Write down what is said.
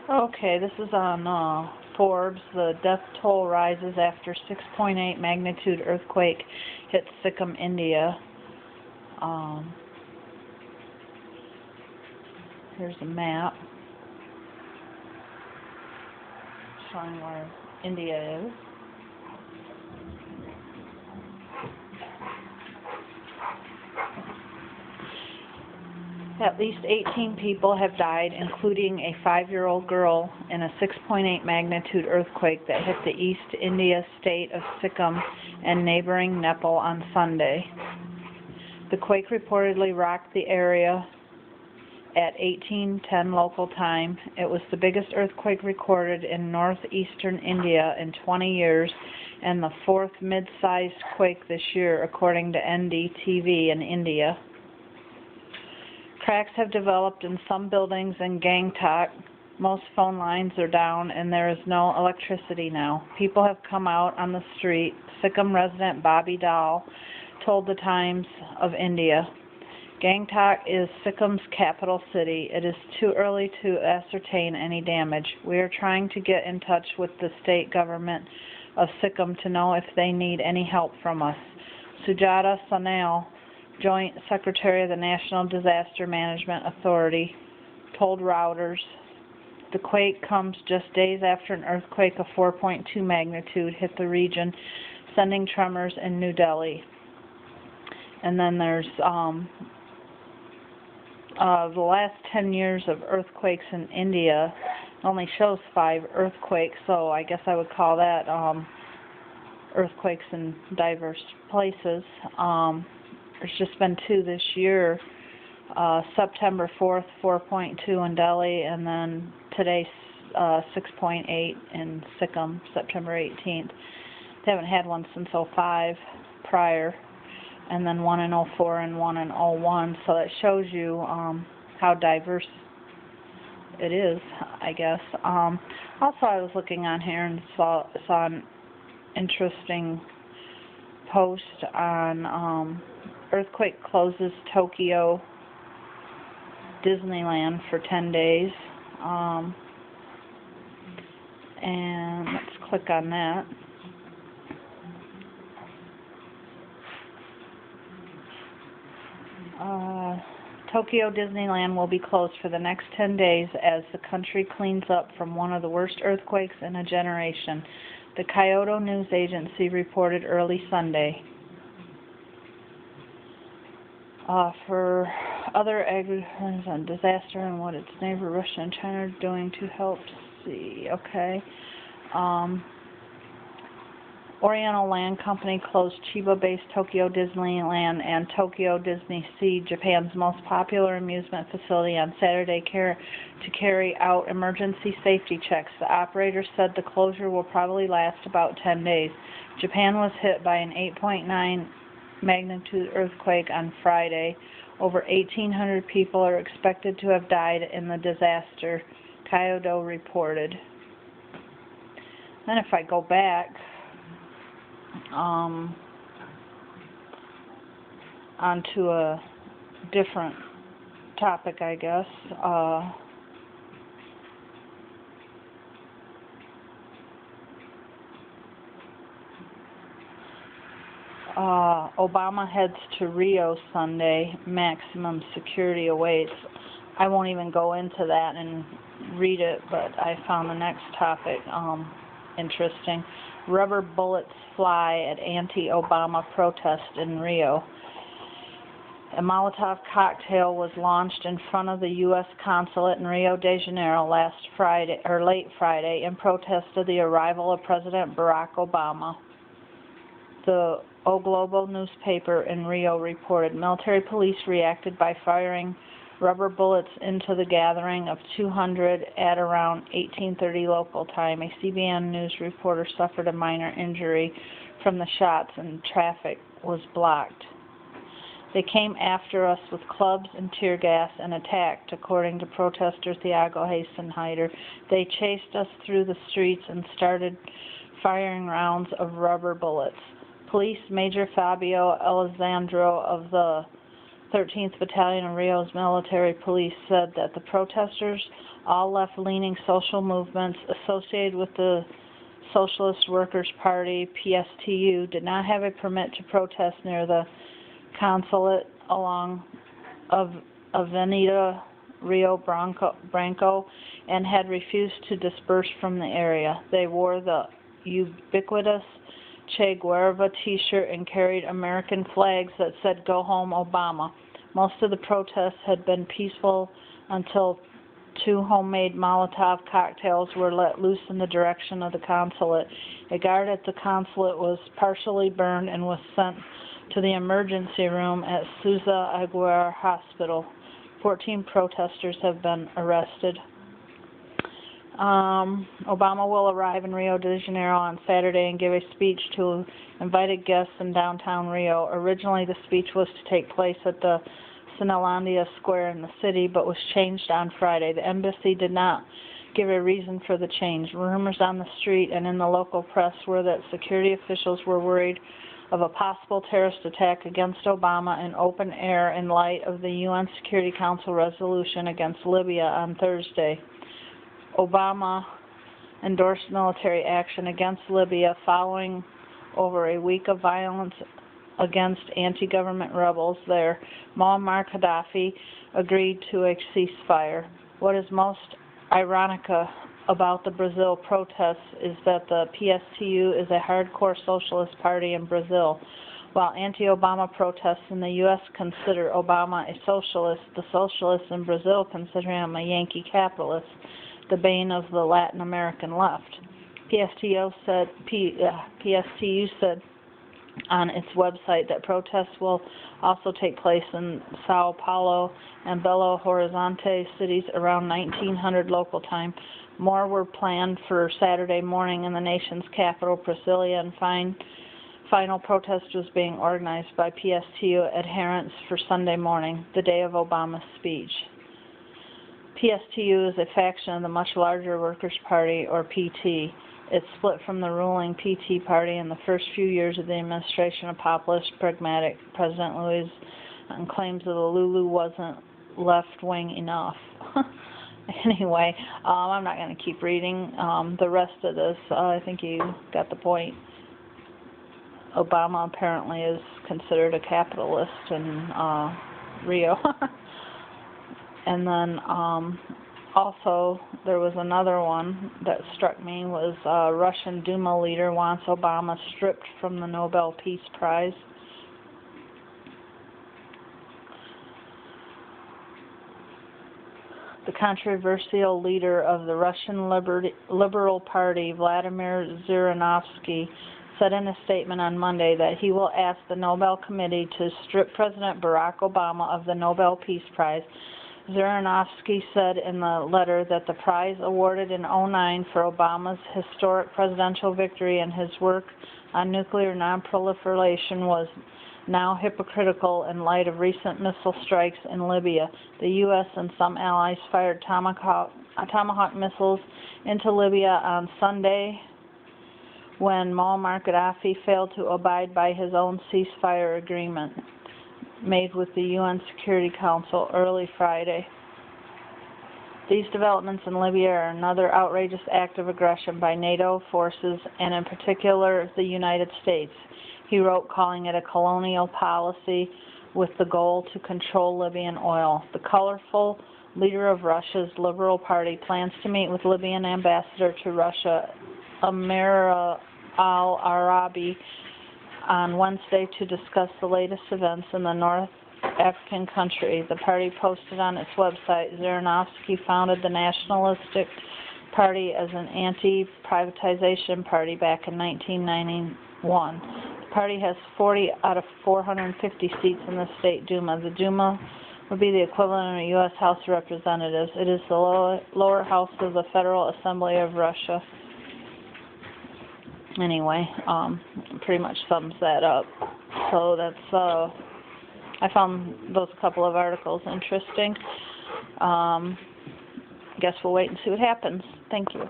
Okay, this is on Forbes. The death toll rises after 6.8 magnitude earthquake hit Sikkim, India. Here's a map showing where India is. At least 18 people have died, including a 5-year-old girl, in a 6.8 magnitude earthquake that hit the East India state of Sikkim and neighboring Nepal on Sunday. The quake reportedly rocked the area at 18:10 local time. It was the biggest earthquake recorded in northeastern India in 20 years and the fourth mid-sized quake this year, according to NDTV in India. Cracks have developed in some buildings in Gangtok. Most phone lines are down and there is no electricity now. People have come out on the street. Sikkim resident Bobby Dal told the Times of India. Gangtok is Sikkim's capital city. It is too early to ascertain any damage. We are trying to get in touch with the state government of Sikkim to know if they need any help from us. Sujata Sanal, Joint Secretary of the National Disaster Management Authority, told Reuters the quake comes just days after an earthquake of 4.2 magnitude hit the region, sending tremors in New Delhi. And then there's the last 10 years of earthquakes in India only shows 5 earthquakes, so I guess I would call that earthquakes in diverse places. There's just been 2 this year. September 4th, 4.2 in Delhi, and then today 6.8 in Sikkim, September 18th. They haven't had one since '05 prior, and then 1 in '04 and 1 in '01. So that shows you how diverse it is, I guess. Also, I was looking on here and saw an interesting post on earthquake closes Tokyo Disneyland for 10 days. And let's click on that. Tokyo Disneyland will be closed for the next 10 days as the country cleans up from one of the worst earthquakes in a generation, the Kyodo News Agency reported early Sunday. For other agriculture and disaster and what its neighbor Russia and China are doing to help see. Okay. Oriental Land Company closed Chiba-based Tokyo Disneyland and Tokyo Disney Sea, Japan's most popular amusement facility, on Saturday to carry out emergency safety checks. The operator said the closure will probably last about 10 days. Japan was hit by an 8.9 magnitude earthquake on Friday. Over 1,800 people are expected to have died in the disaster, Kyodo reported. Then if I go back onto a different topic, I guess, Obama heads to Rio Sunday. Maximum security awaits. I won't even go into that and read it, but I found the next topic interesting. Rubber bullets fly at anti-Obama protest in Rio. A Molotov cocktail was launched in front of the U.S. consulate in Rio de Janeiro late Friday, in protest of the arrival of President Barack Obama. The O Globo newspaper in Rio reported military police reacted by firing rubber bullets into the gathering of 200 at around 18:30 local time. A CBN News reporter suffered a minor injury from the shots and traffic was blocked. They came after us with clubs and tear gas and attacked, according to protester Thiago Hasenheider. They chased us through the streets and started firing rounds of rubber bullets. Police Major Fabio Alessandro of the 13th Battalion of Rio's military police said that the protesters, all left-leaning social movements associated with the Socialist Workers' Party, PSTU, did not have a permit to protest near the consulate along Avenida Rio Branco and had refused to disperse from the area. They wore the ubiquitous Che Guevara t-shirt and carried American flags that said, "Go home, Obama." Most of the protests had been peaceful until 2 homemade Molotov cocktails were let loose in the direction of the consulate. A guard at the consulate was partially burned and was sent to the emergency room at Souza Aguirre Hospital. 14 protesters have been arrested. Obama will arrive in Rio de Janeiro on Saturday and give a speech to invited guests in downtown Rio. Originally, the speech was to take place at the Cinelândia Square in the city, but was changed on Friday. The embassy did not give a reason for the change. Rumors on the street and in the local press were that security officials were worried of a possible terrorist attack against Obama in open air in light of the UN Security Council resolution against Libya on Thursday. Obama endorsed military action against Libya following over a week of violence against anti-government rebels there. Muammar Gaddafi agreed to a ceasefire. What is most ironic about the Brazil protests is that the PSTU is a hardcore socialist party in Brazil. While anti-Obama protests in the U.S. consider Obama a socialist, the socialists in Brazil consider him a Yankee capitalist, the bane of the Latin American left. PSTU said on its website that protests will also take place in Sao Paulo and Belo Horizonte cities around 1900 local time. More were planned for Saturday morning in the nation's capital, Brasilia, and final protest was being organized by PSTU adherents for Sunday morning, the day of Obama's speech. PSTU is a faction of the much larger Workers' Party, or PT. It split from the ruling PT party in the first few years of the administration of populist, pragmatic President Luiz, and claims that the Lulu wasn't left-wing enough. Anyway, I'm not going to keep reading the rest of this. I think you got the point. Obama apparently is considered a capitalist in Rio. And then also there was another one that struck me was Russian Duma leader wants Obama stripped from the Nobel Peace Prize. The controversial leader of the Russian Liberal Party, Vladimir Zhirinovsky, said in a statement on Monday that he will ask the Nobel Committee to strip President Barack Obama of the Nobel Peace Prize. Zhirinovsky said in the letter that the prize awarded in 2009 for Obama's historic presidential victory and his work on nuclear non-proliferation was now hypocritical in light of recent missile strikes in Libya. The U.S. and some allies fired Tomahawk missiles into Libya on Sunday when Muammar Gaddafi failed to abide by his own ceasefire agreement made with the UN Security Council early Friday. These developments in Libya are another outrageous act of aggression by NATO forces and in particular the United States, he wrote, calling it a colonial policy with the goal to control Libyan oil. The colorful leader of Russia's Liberal Party plans to meet with Libyan ambassador to Russia, Amir al-Arabi, on Wednesday to discuss the latest events in the North African country. The party posted on its website, Zhirinovsky founded the Nationalistic Party as an anti-privatization party back in 1991. The party has 40 out of 450 seats in the State Duma. The Duma would be the equivalent of a U.S. House of Representatives. It is the lower house of the Federal Assembly of Russia. Anyway, pretty much sums that up. So that's, I found those couple of articles interesting. Guess we'll wait and see what happens. Thank you.